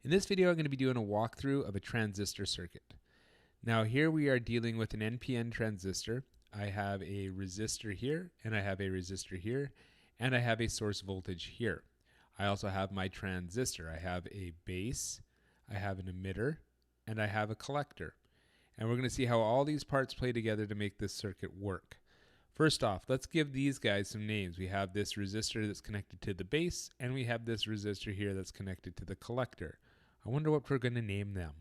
In this video, I'm going to be doing a walkthrough of a transistor circuit. Now here we are dealing with an NPN transistor. I have a resistor here, and I have a resistor here, and I have a source voltage here. I also have my transistor. I have a base, I have an emitter, and I have a collector. And we're going to see how all these parts play together to make this circuit work. First off, let's give these guys some names. We have this resistor that's connected to the base, and we have this resistor here that's connected to the collector. I wonder what we're going to name them.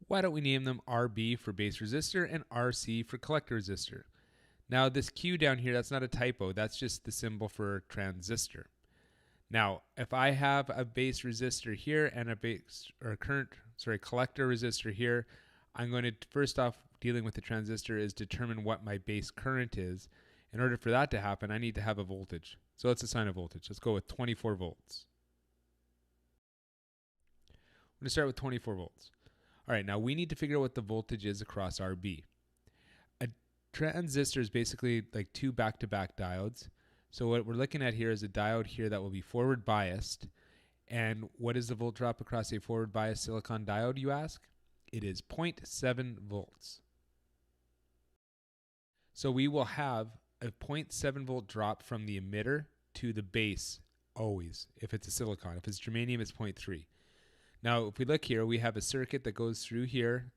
Why don't we name them RB for base resistor and RC for collector resistor? Now this Q down here, that's not a typo, that's just the symbol for transistor. Now if I have a base resistor here and a collector resistor here, I'm going to first off, dealing with the transistor, is determine what my base current is. In order for that to happen, I need to have a voltage. So let's assign a voltage. Let's go with 24 volts. I'm going to start with 24 volts. All right, now we need to figure out what the voltage is across RB. A transistor is basically like two back-to-back diodes. So what we're looking at here is a diode here that will be forward biased. And what is the volt drop across a forward biased silicon diode, you ask? It is 0.7 volts. So we will have a 0.7 volt drop from the emitter to the base always, if it's a silicon. If it's germanium, it's 0.3. Now, if we look here, we have a circuit that goes through here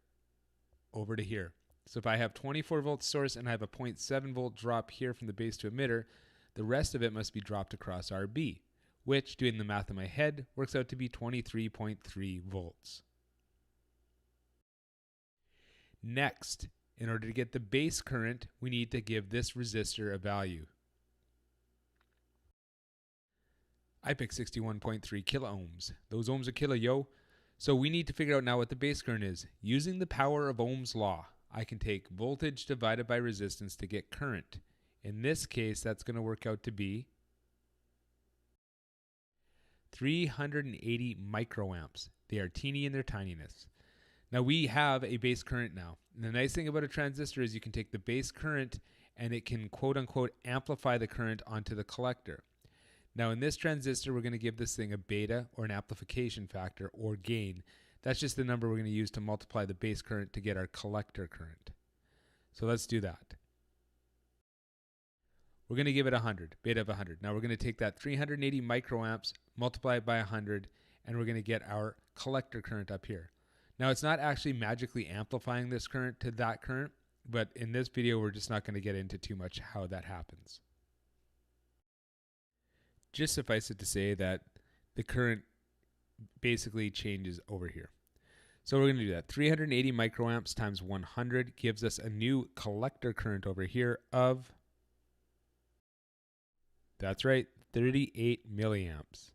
over to here. So if I have 24 volt source and I have a 0.7 volt drop here from the base to emitter, the rest of it must be dropped across RB, which, doing the math in my head, works out to be 23.3 volts. Next, in order to get the base current, we need to give this resistor a value. I picked 61.3 kiloohms. Those ohms are kilo, yo. So we need to figure out now what the base current is. Using the power of Ohm's law, I can take voltage divided by resistance to get current. In this case, that's going to work out to be 380 microamps. They are teeny in their tininess. Now we have a base current now. And the nice thing about a transistor is you can take the base current and it can quote unquote amplify the current onto the collector. Now in this transistor, we're going to give this thing a beta or an amplification factor or gain. That's just the number we're going to use to multiply the base current to get our collector current. So let's do that. We're going to give it 100, beta of 100. Now we're going to take that 380 microamps, multiply it by 100, and we're going to get our collector current up here. Now it's not actually magically amplifying this current to that current, but in this video we're just not going to get into too much how that happens. Just suffice it to say that the current basically changes over here. So we're going to do that. 380 microamps times 100 gives us a new collector current over here of, that's right, 38 milliamps.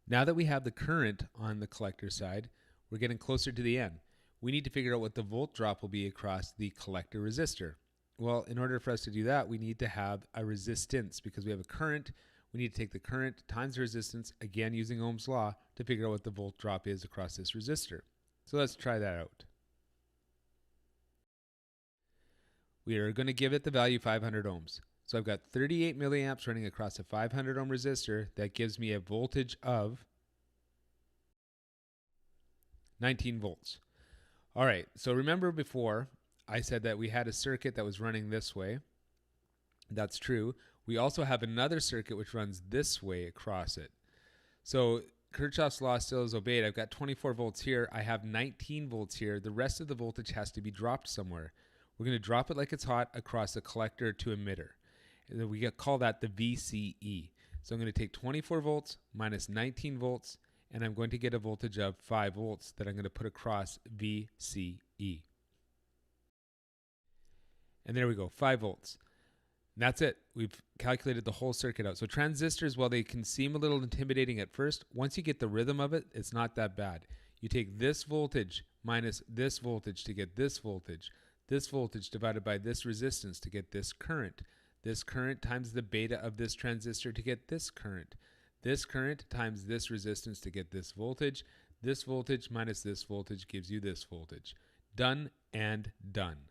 Now that we have the current on the collector side, we're getting closer to the end. We need to figure out what the volt drop will be across the collector resistor. Well, in order for us to do that, we need to have a resistance. Because we have a current, we need to take the current times the resistance, again using Ohm's law, to figure out what the volt drop is across this resistor. So let's try that out. We are going to give it the value 500 ohms. So I've got 38 milliamps running across a 500 ohm resistor. That gives me a voltage of 19 volts. All right, so remember before I said that we had a circuit that was running this way. That's true. We also have another circuit which runs this way across it. So Kirchhoff's law still is obeyed. I've got 24 volts here. I have 19 volts here. The rest of the voltage has to be dropped somewhere. We're going to drop it like it's hot across the collector to emitter. And we call that the VCE. So I'm going to take 24 volts minus 19 volts, and I'm going to get a voltage of 5 volts that I'm going to put across VCE. And there we go, 5 volts. And that's it. We've calculated the whole circuit out. So transistors, while they can seem a little intimidating at first, once you get the rhythm of it, it's not that bad. You take this voltage minus this voltage to get this voltage divided by this resistance to get this current times the beta of this transistor to get this current times this resistance to get this voltage minus this voltage gives you this voltage. Done and done.